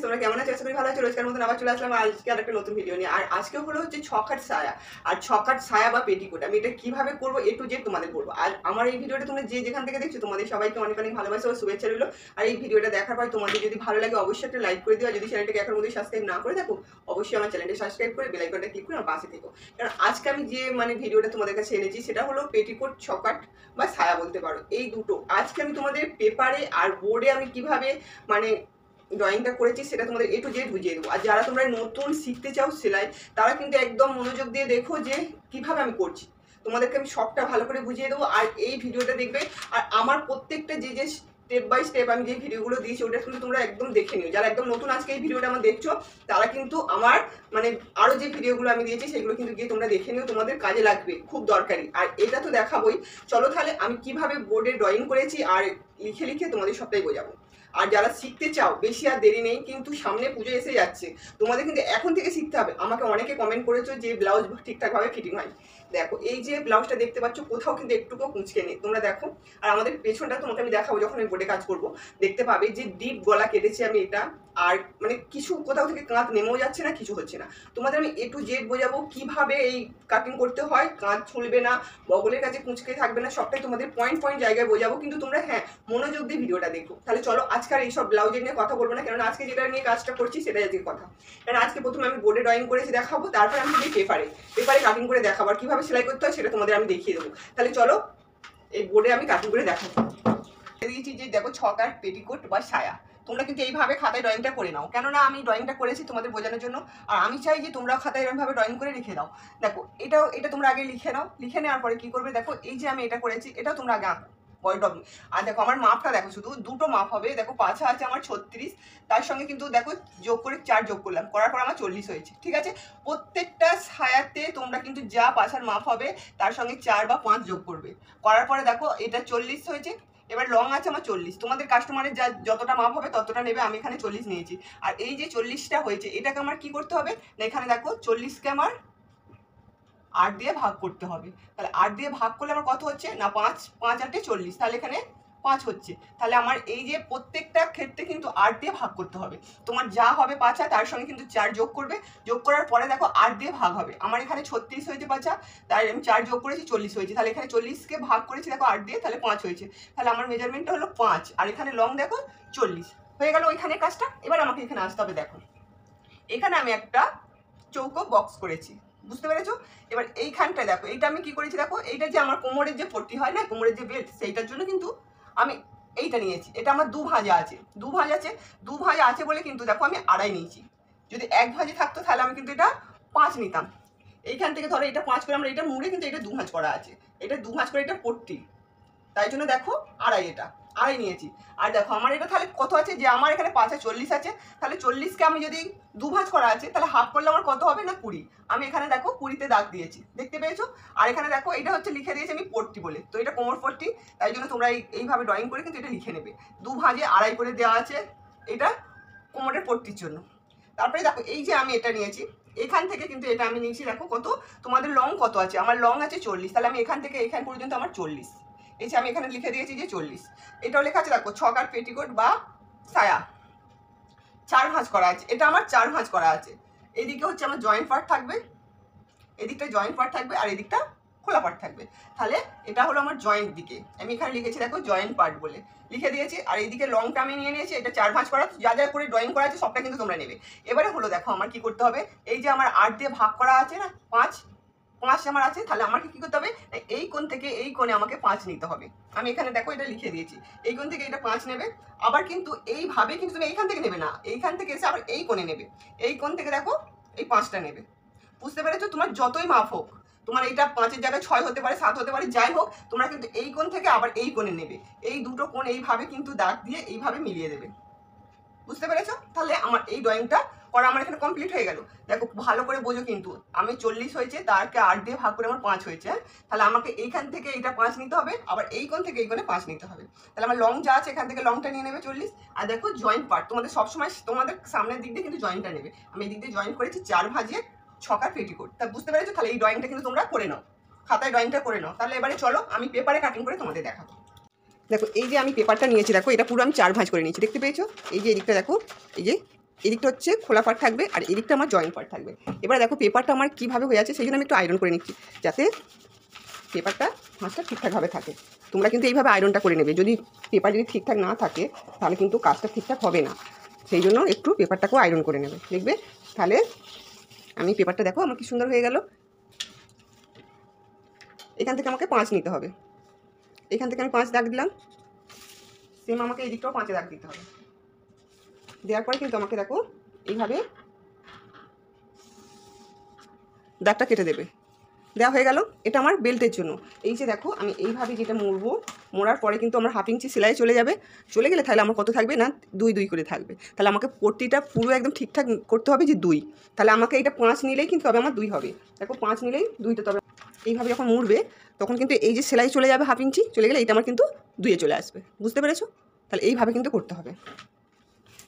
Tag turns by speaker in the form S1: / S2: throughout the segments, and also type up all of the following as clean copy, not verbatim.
S1: তোমরা কেমন আছো? আশা করি ভালো আছো। রোজকার মতন আবার চলে আসলাম আজকে আরেকটা নতুন ভিডিও নিয়ে। আর আজকে হলো হচ্ছে ছকাট সায়া, আর ছকাট সায়া বা পেটিকোট আমি এটা কিভাবে করবো A to Z তোমাদের বলবো। আর আমার এই ভিডিওটা তোমরা যে যেখান থেকে দেখছো তোমাদের সবাইকে অনেক অনেক ভালোবাসা ও শুভেচ্ছা রইলো। আর এই ভিডিওটা দেখার পর তোমাদের যদি ভালো লাগে অবশ্যই একটা লাইক করে দিও। যদি চ্যানেলটাকে এখন মধ্যে সাবস্ক্রাইব না করে দেখো অবশ্যই আমার চ্যানেলটা সাবস্ক্রাইব করে বেল আইকনটা ক্লিক করে আমার পাশে থেকো। কারণ আজকে আমি যে ভিডিওটা তোমাদের কাছে এনেছি সেটা হলো পেটিকোট, ছকাট বা সায়া বলতে পারো, এই দুটো আজকে আমি তোমাদের পেপারে আর বোর্ডে আমি কিভাবে ড্রয়িংটা করেছি সেটা তোমাদের A to Z বুঝিয়ে দেবো। আর যারা তোমরা নতুন শিখতে চাও সেলাই, তারা কিন্তু একদম মনোযোগ দিয়ে দেখো যে কিভাবে আমি করছি। তোমাদেরকে আমি সবটা ভালো করে বুঝিয়ে দেবো। আর এই ভিডিওটা দেখবে, আর আমার প্রত্যেকটা যে স্টেপ বাই স্টেপ আমি যে ভিডিওগুলো দিয়েছি ওটা কিন্তু তোমরা একদম দেখে নিও। যারা একদম নতুন আজকে এই ভিডিওটা আমার দেখছো তারা কিন্তু আমার আরও যে ভিডিওগুলো আমি দিয়েছি সেগুলো কিন্তু গিয়ে তোমরা দেখে নিও, তোমাদের কাজে লাগবে, খুব দরকারি। আর এটা তো দেখাবোই। চলো তাহলে আমি কিভাবে বোর্ডে ড্রয়িং করেছি আর লিখে লিখে তোমাদের সবটাই বোঝাবো। আর যারা শিখতে চাও, বেশি আর দেরি নেই, কিন্তু সামনে পুজো এসে যাচ্ছে, তোমাদের কিন্তু এখন থেকে শিখতে হবে। আমাকে অনেকে কমেন্ট করেছো যে ব্লাউজ ঠিকঠাকভাবে ফিটিং হয়। দেখো এই যে ব্লাউজটা দেখতে পাচ্ছ, কোথাও কিন্তু একটুকুও কুঁচকে নেই, তোমরা দেখো। আর আমাদের পেছনটা তোমাকে আমি দেখাবো যখন আমি বোর্ডে কাজ করবো, দেখতে পাবে যে ডিপ গলা কেটেছি আমি এটা। আর কিছু কোথাও থেকে কাঁধ নেমেও যাচ্ছে না, কিছু হচ্ছে না। তোমাদের আমি A to Z বোঝাবো কিভাবে এই কাটিং করতে হয়, কাঁধ ছুলবে না, বগলের কাছে কুঁচকে থাকবে না, সবটাই তোমাদের পয়েন্ট পয়েন্ট জায়গায় বোঝাবো। কিন্তু তোমরা মনোযোগ দিয়ে ভিডিওটা দেখো। তাহলে চলো আজকে আর এইসব ব্লাউজের নিয়ে কথা বলবো না, কেননা আজকে যেটা নিয়ে কাজটা করছি সেটাই আজকে কথা। কারণ আজকে প্রথমে আমি বোর্ডে ড্রয়িং করেছি দেখাবো, তারপর আমি পেপারে কাটিং করে দেখাবো। আর কীভাবে সেলাই করতে হয় সেটা তোমাদের আমি দেখিয়ে দেবো। তাহলে চলো এই বোর্ডে আমি কাটিং করে দেখাবো। দিয়েছি যে দেখো ছকাট, পেটিকোট বা সায়া, তোমরা কিন্তু এইভাবে খাতায় ড্রয়িংটা করে নাও, কেননা আমি ড্রয়িংটা করেছি তোমাদের বোঝানোর জন্য। আর আমি চাই যে তোমরা খাতায় এরকমভাবে ড্রয়িং করে লিখে দাও। দেখো এটা তোমরা আগে লিখে নাও। লিখে নেওয়ার পরে কী করবে, দেখো এই যে আমি এটা করেছি এটাও তোমরা আগে আঁকো পয়েন্ট অফ। আর দেখো আমার মাপটা দেখো, শুধু দুটো মাপ হবে। দেখো পাছা আছে আমার 36, তার সঙ্গে কিন্তু দেখো যোগ করে 4 যোগ করলাম, করার পর আমার 40 হয়েছে। ঠিক আছে, প্রত্যেকটা ছায়াতে তোমরা কিন্তু যা পাছার মাপ হবে তার সঙ্গে 4 বা 5 যোগ করবে। করার পরে দেখো এটা 40 হয়েছে। এবার লং আছে আমার 40, তোমাদের কাস্টমারের যতটা মাপ হবে ততটা নেবে, আমি এখানে 40 নিয়েছি। আর এই যে 40টা হয়েছে এটাকে আমার কি করতে হবে না, এখানে দেখো 40কে আমার 8 দিয়ে ভাগ করতে হবে। তাহলে 8 দিয়ে ভাগ করলে আমার কত হচ্ছে না 5, 5 8 40, তাহলে এখানে 5 হচ্ছে। তাহলে আমার এই যে প্রত্যেকটা ক্ষেত্রে কিন্তু 8 দিয়ে ভাগ করতে হবে। তোমার যা হবে পাছা তার সঙ্গে কিন্তু 4 যোগ করবে। যোগ করার পরে দেখো 8 দিয়ে ভাগ হবে। আমার এখানে 36 হয়েছে পাছা, তাই আমি 4 যোগ করেছি 40 হয়েছে। তাহলে এখানে 40কে ভাগ করেছি দেখো 8 দিয়ে, তাহলে 5 হয়েছে। তাহলে আমার মেজারমেন্টটা হলো 5, আর এখানে লং দেখো 40 হয়ে গেল ওইখানে কাজটা। এবার আমাকে এখানে আসতে হবে। দেখো এখানে আমি একটা চৌকো বক্স করেছি, বুঝতে পেরেছো? এবার এইখানটায় দেখো এইটা আমি কি করেছি, দেখো এইটা যে আমার কোমরের যে পট্টি হয় না, কোমরের যে বেল্ট, সেইটার জন্য কিন্তু আমি এইটা নিয়েছি। এটা আমার দু ভাঁজা আছে, দু ভাঁজা আছে বলে কিন্তু দেখো আমি আড়াই নিয়েছি। যদি এক ভাঁজে থাকতো তাহলে আমি কিন্তু এটা 5 নিতাম। এইখান থেকে ধরো এটা 5 করে আমরা এটা মুড়ে কিন্তু এটা 2 ভাঁজ করা আছে, এটা 2 ভাঁজ করে এটা পট্টি, তাই জন্য দেখো আড়াই নিয়েছি। আর দেখো আমার এটা তাহলে কত আছে, যে আমার এখানে 5 40 আছে, তাহলে 40কে আমি যদি 2 ভাঁজ করা আছে তাহলে হাফ করলে আমার কত হবে না 20। আমি এখানে দেখো 20তে দাগ দিয়েছি, দেখতে পেয়েছো? আর এখানে দেখো এটা হচ্ছে লিখে দিয়েছি আমি পট্টি বলে, তো এটা কোমর পট্টি, তাই জন্য তোমরা এইভাবে ড্রয়িং করে কিন্তু এটা লিখে নেবে। 2 ভাঁজে আড়াই করে দেওয়া আছে, এটা কোমরের পট্টির জন্য। তারপরে দেখো এই যে আমি এটা নিয়েছি, এখান থেকে কিন্তু এটা আমি নিয়েছি, দেখো কত তোমাদের লং কত আছে, আমার লং আছে 40, তাহলে আমি এখান থেকে এখান পর্যন্ত আমার 40, এই যে আমি এখানে লিখে দিয়েছি যে 40। এটাও লেখা আছে দেখো ছকাট, পেটিকোট বা সায়া 4 ভাঁজ করা আছে, এটা আমার 4 ভাঁজ করা আছে। এদিকে হচ্ছে আমার জয়েন্ট পার্ট থাকবে, এদিকটা জয়েন্ট পার্ট থাকবে, আর এদিকটা খোলা পার্ট থাকবে। তাহলে এটা হলো আমার জয়েন্ট দিকে, আমি এখানে লিখেছি দেখো জয়েন্ট পার্ট বলে লিখে দিয়েছি। আর এইদিকে লংটা আমি নিয়ে নিয়েছি, এটা 4 ভাঁজ করা, যা যা করে ড্রয়িং করা আছে সবটা কিন্তু তোমরা নেবে। এবারে হলো দেখো আমার কি করতে হবে, এই যে আমার 8 দিয়ে ভাগ করা আছে না, 5 আমার আছে, তাহলে আমাকে কি করতে হবে, এই কোণ থেকে এই কোণে আমাকে 5 নিতে হবে। আমি এখানে দেখো এটা লিখে দিয়েছি, এই কোণ থেকে এটা 5 নেবে। আবার কিন্তু এইভাবে কিন্তু তুমি এইখান থেকে নেবে না, এইখান থেকে এসে আবার এই কোণে নেবে, এই কোণ থেকে দেখো এই 5টা নেবে। বুঝতে পেরেছো? তোমার যতই মাপ হোক, তোমার এইটা 5-এর জায়গায় 6 হতে পারে, 7 হতে পারে, যাই হোক, তোমরা কিন্তু এই কোণ থেকে আবার এই কোণে নেবে। এই দুটো কোণ এইভাবে কিন্তু দাগ দিয়ে এইভাবে মিলিয়ে দেবে। বুঝতে পেরেছো? তাহলে আমার এই ড্রয়িংটা করা আমার এখানে কমপ্লিট হয়ে গেল। দেখো ভালো করে বোঝো, কিন্তু আমি 40 হয়েছে, তারকে 8 দিয়ে ভাগ করে আমার 5 হয়েছে। তাহলে আমাকে এইখান থেকে এইটা 5 নিতে হবে, আবার এই কোণ থেকে এই কোণে 5 নিতে হবে। তাহলে আমার লং যা আছে এখান থেকে লংটা নিয়ে নেবে 40। আর দেখো জয়েন্ট পার্ট তোমাদের সবসময় তোমাদের সামনের দিক দিয়ে কিন্তু জয়েন্টটা নেবে। আমি এই দিক দিয়ে জয়েন্ট করেছি 4 ভাঁজে ছকার পেটিকোট। তা বুঝতে পেরেছো? তাহলে এই ড্রয়িংটা কিন্তু তোমরা করে নাও, খাতায় ড্রয়িংটা করে নাও। তাহলে এবারে চলো আমি পেপারে কাটিং করে তোমাদের দেখাবো। দেখো এই যে আমি পেপারটা নিয়েছি, দেখো এটা পুরো আমি 4 ভাঁজ করে নিয়েছি, দেখতে পেয়েছো? এই যে এদিকটা দেখো, এই যে এদিকটা হচ্ছে খোলা পার্ট থাকবে আর এদিকটা আমার জয়েন্ট পার্ট থাকবে। এবার দেখো পেপারটা আমার কীভাবে হয়ে আছে সেই জন্য আমি একটু আয়রন করে নিচ্ছি, যাতে পেপারটা ভাঁজটা ঠিকঠাকভাবে থাকে। তোমরা কিন্তু এইভাবে আয়রনটা করে নেবে। যদি পেপার যদি ঠিকঠাক না থাকে তাহলে কিন্তু কাজটা ঠিকঠাক হবে না, সেই জন্য একটু পেপারটাকেও আয়রন করে নেবে, দেখবে। তাহলে আমি পেপারটা দেখো আমার কি সুন্দর হয়ে গেল। এখান থেকে আমাকে 5 নিতে হবে, এখান থেকে আমি 5 দাগ দিলাম, সেম আমাকে এই দিকটাও 5 দাগ দিতে হবে। দেওয়ার পরে কিন্তু আমাকে দেখো এইভাবে দাগটা কেটে দেবে। দেওয়া হয়ে গেল। এটা আমার বেল্টের জন্য। এই যে দেখো আমি এইভাবে যেটা মুড়বো, মোড়ার পরে কিন্তু আমার 1/2 ইঞ্চি সেলাই চলে যাবে। চলে গেলে তাহলে আমার কত থাকবে না 2 করে থাকবে। তাহলে আমাকে পট্টিটা পুরো একদম ঠিকঠাক করতে হবে যে 2। তাহলে আমাকে এটা 5 নিলেই কিন্তু তবে আমার 2 হবে। দেখো 5 নিলেই 2টা তবে। এইভাবে যখন মুড়বে তখন কিন্তু এই যে সেলাই চলে যাবে 1/2 ইঞ্চি, চলে গেলে এটা আমার কিন্তু 2 চলে আসবে। বুঝতে পেরেছো? তাহলে এইভাবে কিন্তু করতে হবে।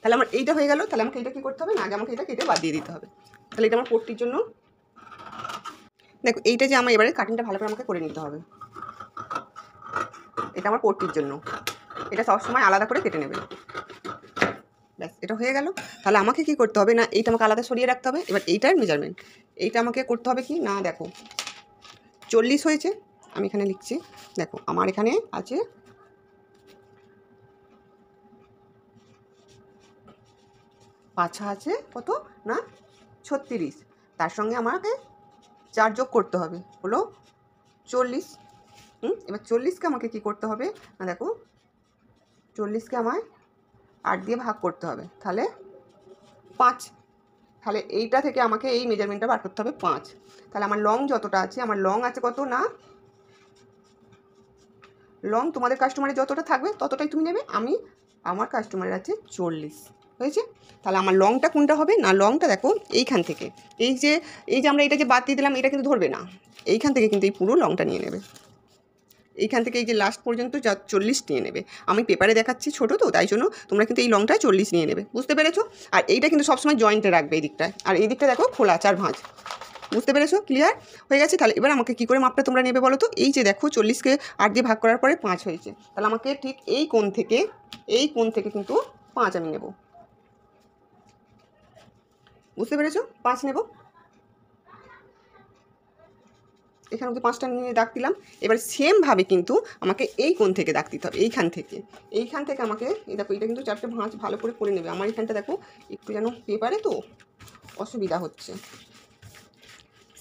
S1: তাহলে আমার এইটা হয়ে গেল। তাহলে আমাকে এটা কী করতে হবে না, আগে আমাকে এটা কেটে বাদ দিয়ে দিতে হবে। তাহলে এটা আমার পট্টির জন্য। দেখো এইটা যে আমার এবারে কাটিংটা ভালো করে আমাকে করে নিতে হবে। এটা আমার পট্টির জন্য, এটা সবসময় আলাদা করে কেটে নেবে। ব্যাস, এটা হয়ে গেল। তাহলে আমাকে কি করতে হবে না, এইটা আমাকে আলাদা সরিয়ে রাখতে হবে। এবার এইটার মেজারমেন্ট এইটা আমাকে করতে হবে কি না, দেখো 40 হয়েছে, আমি এখানে লিখছি। দেখো আমার এখানে আছে 5 আছে কত না 36, তার সঙ্গে আমাকে 4 যোগ করতে হবে, হলো 40। এবার 40কে আমাকে কি করতে হবে না, দেখো 40কে আমায় 8 দিয়ে ভাগ করতে হবে, তাহলে 5। তাহলে এইটা থেকে আমাকে এই মেজারমেন্টটা বার করতে হবে 5। তাহলে আমার লং যতটা আছে, আমার লং আছে কত না, লং তোমাদের কাস্টমারের যতটা থাকবে ততটাই তুমি নেবে। আমার কাস্টমারের আছে 40 হয়েছে। তাহলে আমার লংটা কোনটা হবে না, লংটা দেখো এইখান থেকে এই যে আমরা এটা যে বাদ দিয়ে দিলাম এটা কিন্তু ধরবে না, এইখান থেকে কিন্তু এই পুরো লংটা নিয়ে নেবে। এইখান থেকে এই যে লাস্ট পর্যন্ত 40 নিয়ে নেবে। আমি পেপারে দেখাচ্ছি ছোটো তো, তাই জন্য তোমরা কিন্তু এই লংটা 40 নিয়ে নেবে। বুঝতে পেরেছো? আর এইটা কিন্তু সবসময় জয়েন্টে রাখবে এই দিকটায়, আর এই দিকটা দেখো খোলা চার ভাঁজ। বুঝতে পেরেছো? ক্লিয়ার হয়ে গেছে? তাহলে এবার আমাকে কী করে মাপটা তোমরা নেবে বলো তো? এই যে দেখো 40কে 8 দিয়ে ভাগ করার পরে 5 হয়েছে, তাহলে আমাকে ঠিক এই কোণ থেকে কিন্তু 5 আমি নেব। বুঝতে পেরেছো? 5 নেব। এখানে অবধি 5টা নিয়ে দাগ দিলাম। এবার সেমভাবে কিন্তু আমাকে এই কোণ থেকে দাগ দিতে হবে, এইখান থেকে আমাকে এই দেখো এটা কিন্তু 4টে ভাঁজ ভালো করে নেবে। আমার এখানটা দেখো একটু যেন পেপারে তো অসুবিধা হচ্ছে।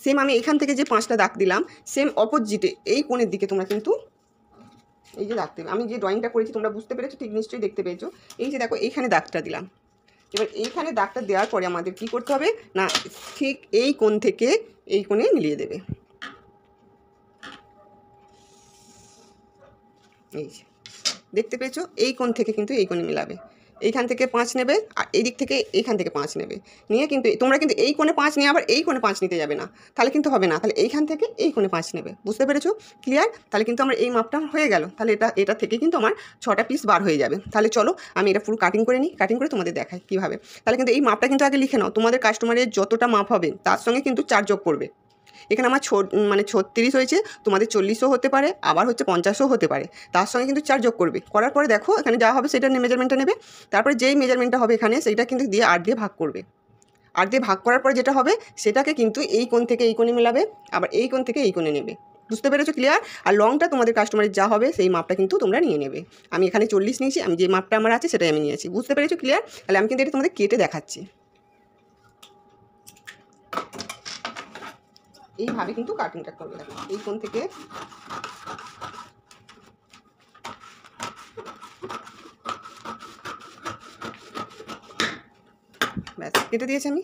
S1: সেম আমি এখান থেকে যে 5টা দাগ দিলাম, সেম অপোজিটে এই কোণের দিকে তোমরা কিন্তু এই যে দাগ দেবে। আমি যে ড্রয়িংটা করেছি তোমরা বুঝতে পেরেছো, ঠিক নিশ্চয়ই দেখতে পেয়েছো। এই যে দেখো এইখানে দাগটা দিলাম। এবার এইখানে দাগটা দেওয়ার পরে আমাদের কি করতে হবে না, ঠিক এই কোণ থেকে এই কোণে মিলিয়ে দেবে। এই যে দেখতে পেয়েছো, এই কোণ থেকে কিন্তু এই কোণে মিলাবে। এইখান থেকে 5 নেবে আর এই দিক থেকে এইখান থেকে 5 নেবে, নিয়ে কিন্তু তোমরা কিন্তু এই কোণে 5 নিয়ে আবার এই কোণে 5 নিতে যাবে না, তাহলে কিন্তু হবে না। তাহলে এইখান থেকে এই কোণে 5 নেবে। বুঝতে পেরেছো? ক্লিয়ার? তাহলে কিন্তু আমার এই মাপটা হয়ে গেল। তাহলে এটা থেকে কিন্তু আমার 6টা পিস বার হয়ে যাবে। তাহলে চলো আমি এটা পুরো কাটিং করে নিই, কাটিং করে তোমাদের দেখাই কীভাবে। তাহলে কিন্তু এই মাপটা কিন্তু আগে লিখে নাও। তোমাদের কাস্টমারের যতটা মাপ হবে তার সঙ্গে কিন্তু 4 যোগ করবে। এখানে আমার 36 হয়েছে, তোমাদের 40ও হতে পারে, আবার হচ্ছে 50ও হতে পারে। তার সঙ্গে কিন্তু 4 যোগ করবে। করার পরে দেখো এখানে যা হবে সেটা মেজারমেন্টটা নেবে। তারপরে যেই মেজারমেন্টটা হবে এখানে সেইটা কিন্তু দিয়ে 8 দিয়ে ভাগ করবে। 8 দিয়ে ভাগ করার পরে যেটা হবে সেটাকে কিন্তু এই কোণ থেকে এই কোণে মেলাবে, আবার এই কোণ থেকে এই কোণে নেবে। বুঝতে পেরেছো? ক্লিয়ার? আর লংটা তোমাদের কাস্টমারের যা হবে সেই মাপটা কিন্তু তোমরা নিয়ে নেবে। আমি এখানে 40 নিয়েছি, আমি যে মাপটা আমার আছে সেটাই আমি নিয়েছি। বুঝতে পেরেছো? ক্লিয়ার? তাহলে আমি কিন্তু এটা তোমাদের কেটে দেখাচ্ছি। এইভাবে কিন্তু কাটিংটা করবে। দেখো এই কোণ থেকে ব্যাস কেটে দিয়েছি আমি।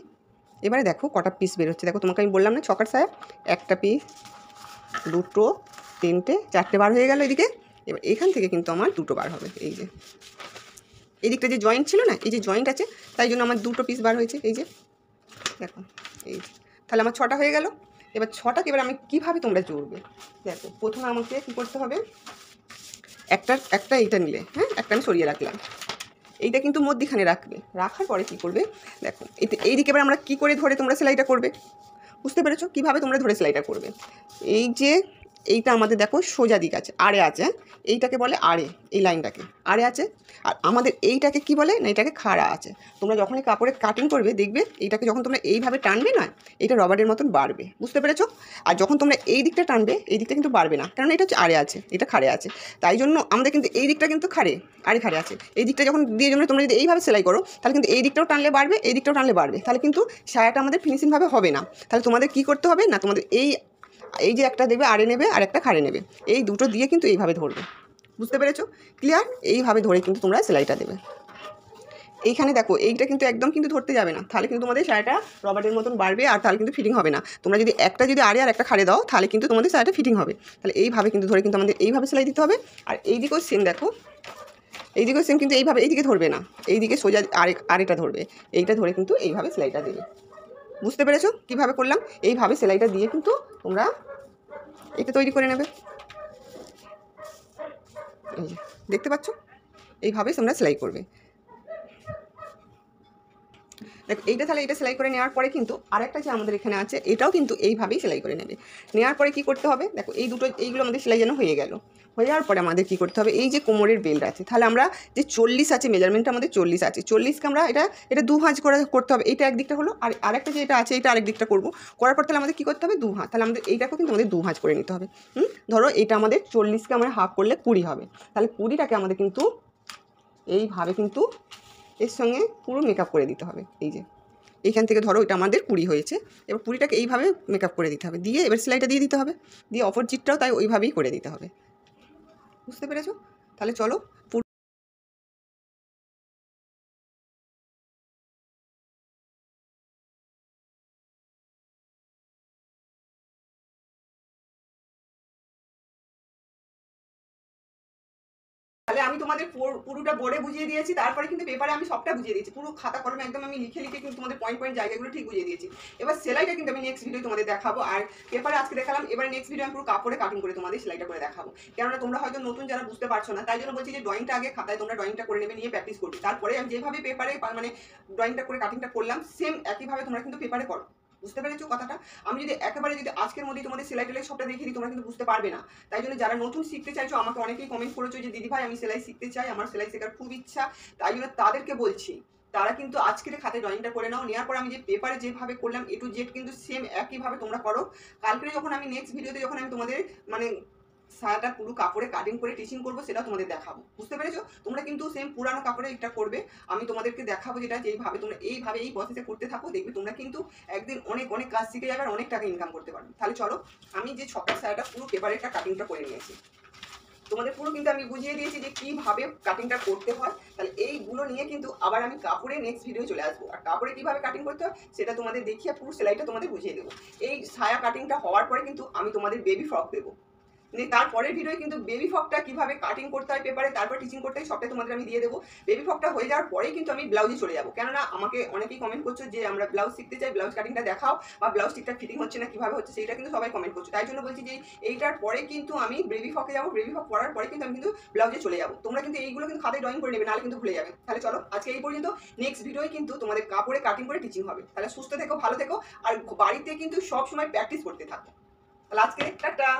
S1: এবারে দেখো কটা পিস বেরোচ্ছে। দেখো তোমাকে আমি বললাম না ছকার সায়া, একটা পিস, দুটো, তিনটে, 4টে বার হয়ে গেল এদিকে। এবার এখান থেকে কিন্তু আমার 2টো বার হবে। এই যে এই দিকটা যে জয়েন্ট ছিল না, এই যে জয়েন্ট আছে, তাই জন্য আমার 2টো পিস বার হয়েছে। এই যে দেখো এই যে, তাহলে আমার 6টা হয়ে গেল। এবার 6টাকে এবার আমি কীভাবে তোমরা জুড়বে দেখো। প্রথমে আমাকে কী করতে হবে, একটা এইটা নিলে, হ্যাঁ একটা আমি সরিয়ে রাখলাম, এইটা কিন্তু মধ্যিখানে রাখবে। রাখার পরে কী করবে দেখো, এই দিকে এবার আমরা কী করে ধরে তোমরা সেলাইটা করবে। বুঝতে পেরেছো? কীভাবে তোমরা ধরে সেলাইটা করবে। এই যে এইটা আমাদের দেখো সোজা দিক আছে, আড়ে আছে, এইটাকে বলে আড়ে, এই লাইনটাকে আড়ে আছে। আর আমাদের এইটাকে কি বলে না, এটাকে খাড়া আছে। তোমরা যখনই কাপড়ে কাটিং করবে দেখবে এইটাকে যখন তোমরা এইভাবে টানবে না, এটা রবারের মতন বাড়বে, বুঝতে পেরেছো? আর যখন তোমরা এই দিকটা টানবে, এই দিকটা কিন্তু বাড়বে না, কারণ এটা হচ্ছে আড়ে আছে, এটা খাড়ে আছে। তাই জন্য আমাদের কিন্তু এই দিকটা কিন্তু খাড়ে আছে। এই দিকটা যখন দিয়ে জন্য তোমরা যদি এইভাবে সেলাই করো, তাহলে কিন্তু এই দিকটাও টানলে বাড়বে, এই দিকটাও টানলে বাড়বে, তাহলে কিন্তু সায়াটা আমাদের ফিনিশিংভাবে হবে না। তাহলে তোমাদের কী করতে হবে না, তোমাদের এই যে একটা দেবে আড়ে নেবে আর একটা খাড়ে নেবে, এই দুটো দিয়ে কিন্তু এইভাবে ধরবে, বুঝতে পেরেছো? ক্লিয়ার? এইভাবে ধরে কিন্তু তোমরা সেলাইটা দেবে। এইখানে দেখো এইটা কিন্তু একদম কিন্তু ধরতে যাবে না, তাহলে কিন্তু তোমাদের শাড়িটা রবারের মতন বাড়বে, আর তাহলে কিন্তু ফিটিং হবে না। তোমরা যদি একটা যদি আড়ে আর একটা খাড়ে দাও, তাহলে কিন্তু তোমাদের শাড়িটা ফিটিং হবে। তাহলে এইভাবে কিন্তু ধরে কিন্তু আমাদের এইভাবে সেলাই দিতে হবে। আর এই দিকেও সেম দেখো, এই দিকেও সেম, কিন্তু এইভাবে এইদিকে ধরবে না, এইদিকে সোজা আরেকটা ধরবে, এইটা ধরে কিন্তু এইভাবে সেলাইটা দেবে। বুঝতে পেরেছো কীভাবে করলাম? এইভাবে সেলাইটা দিয়ে কিন্তু তোমরা এটা তৈরি করে নেবে। এই যে দেখতে পাচ্ছ, এইভাবে তোমরা সেলাই করবে। দেখো এইটা, তাহলে এটা সেলাই করে নেওয়ার পরে কিন্তু আরেকটা যে আমাদের এখানে আছে, এটাও কিন্তু এইভাবেই সেলাই করে নেবে। নেওয়ার পরে কি করতে হবে, দেখো এইগুলো আমাদের সেলাই যেন হয়ে গেল। হয়ে যাওয়ার পরে আমাদের কী করতে হবে, এই যে কোমরের বেল্ট আছে, তাহলে আমরা যে 40 আছে, মেজারমেন্টটা আমাদের 40 আছে, 40কে আমরা এটা 2 ভাঁজ করে করতে হবে। এইটা একদিকটা হলো, আর আরেকটা যে এটা আছে, এটা আরেক দিকটা করবো। করার পর তাহলে আমাদের কী করতে হবে, 2 ভাঁজ। তাহলে আমাদের এইটাকেও কিন্তু আমাদের 2 ভাঁজ করে নিতে হবে। ধরো এটা আমাদের 40কে আমরা হাফ করলে 20 হবে, তাহলে 20টাকে আমাদের কিন্তু এইভাবে কিন্তু এর সঙ্গে পুরো মেকআপ করে দিতে হবে। এই যে এইখান থেকে ধরো এটা আমাদের 20 হয়েছে, এবার 20টাকে এইভাবে মেকআপ করে দিতে হবে, দিয়ে এবার সেলাইটা দিয়ে দিতে হবে, দিয়ে অপোজিটটাও তাই ওইভাবেই করে দিতে হবে। বুঝতে পেরেছো? তাহলে চলো তাহলে আমি তোমাদের পুরোটা বোর্ডে বুঝিয়ে দিয়েছি, তারপরে কিন্তু পেপারে আমি সবটা বুঝিয়ে দিয়েছি, পুরো খাতা কলমে একদম আমি লিখে কিন্তু তোমাদের পয়েন্ট জায়গাগুলো ঠিক বুঝিয়ে দিয়েছি। এবার সেলাইটা কিন্তু আমি নেক্সট ভিডিও তোমাদের দেখাবো, আর পেপারে আজকে দেখালাম, এবার নেক্সট ভিডিও আমি পুরো কাপড়ে কাটিং করে তোমাদের সেলাইটা করে দেখাবো। কেননা তোমরা হয়তো নতুন যারা বুঝতে পারছো না, তাই জন্য বলছি যে ড্রয়িংটা আগে খাতায় তোমরা ড্রয়িংটা করে নেবে, নিয়ে প্র্যাকটিস করবে, তারপরে আমি যেভাবে পেপারে মানে ড্রয়িংটা করে কাটিংটা করলাম, সেম একইভাবে তোমরা কিন্তু পেপারে করো। বুঝতে পেরেছো কথাটা? আমি যদি একেবারে যদি আজকের মধ্যেই তোমাদের সেলাই টেলাই সবটা দেখিয়ে দিই, তোমরা কিন্তু বুঝতে পারবে না। তাই জন্য যারা নতুন শিখতে চাইছো, আমাকে অনেকেই কমেন্ট করেছো যে দিদি ভাই আমি সেলাই শিখতে চাই, আমার সেলাই শেখার খুব ইচ্ছা, তাই জন্য তাদেরকে বলছি তারা কিন্তু আজকের খাতে ড্রয়িংটা করে নাও। নেওয়ার পর আমি যে পেপারে যেভাবে করলাম A to Z কিন্তু সেম একইভাবে তোমরা করো। কালকে যখন আমি নেক্সট ভিডিওতে যখন আমি তোমাদের মানে সায়াটা পুরো কাপড়ে কাটিং করে টিচিং করবো, সেটা তোমাদের দেখাবো। বুঝতে পেরেছো? তোমরা কিন্তু সেম পুরানো কাপড়ে এটা করবে, আমি তোমাদেরকে দেখাবো যেটা যেইভাবে তোমরা এইভাবে এই প্রসেসে করতে থাকো, দেখবে তোমরা কিন্তু একদিন অনেক অনেক কাজ শিখে যাবে আর অনেক টাকা ইনকাম করতে পারবে। তাহলে চলো আমি যে ছকার সায়াটা পুরো পেপারে একটা কাটিংটা করে নিয়েছি, তোমাদের পুরো কিন্তু আমি বুঝিয়ে দিয়েছি যে কিভাবে কাটিংটা করতে হয়। তাহলে এইগুলো নিয়ে কিন্তু আবার আমি কাপড়ে নেক্সট ভিডিও চলে আসবো, আর কাপড়ে কিভাবে কাটিং করতে হয় সেটা তোমাদের দেখিয়ে পুরো সেলাইটা তোমাদের বুঝিয়ে দেবো। এই সায়া কাটিংটা হওয়ার পরে কিন্তু আমি তোমাদের বেবি ফ্রক দেবো, তারপরের ভিডিও কিন্তু বেবি ফ্রকটা কিভাবে কাটিং করতে হয় পেপারে, তারপর টিচিং করতে হয়, সবটাই তোমাদের আমি দিয়ে দেবো। বেবি ফ্রকটা হয়ে যাওয়ার পরেই কিন্তু আমি ব্লাউজে চলে যাবো, কেননা আমাকে অনেকেই কমেন্ট করছো যে আমরা ব্লাউজ শিখতে চাই, ব্লাউজ কাটিংটা দেখাও, বা ব্লাউজ ঠিকঠাক ফিটিং হচ্ছে না কিভাবে হচ্ছে, সেইটা কিন্তু সবাই কমেন্ট করছো। তাই জন্য বলছি যে এইটার পরে কিন্তু আমি বেবি ফ্রকে যাবো, বেবি ফ্রক করার পরে কিন্তু আমি কিন্তু ব্লাউজে চলে যাবো। তোমরা কিন্তু এইগুলো কিন্তু খাতায় ড্রয়িং করে নেবে, নাহলে কিন্তু ভুলে যাবে। তাহলে চলো আজকে এই পর্যন্ত, নেক্সট ভিডিওয় কিন্তু তোমাদের কাপড়ে কাটিং করে টিচিং হবে। তাহলে সুস্থ থেকো, ভালো থেকো, আর বাড়িতে কিন্তু সব সময় প্র্যাকটিস করতে থাকো। তাহলে আজকে টাটা।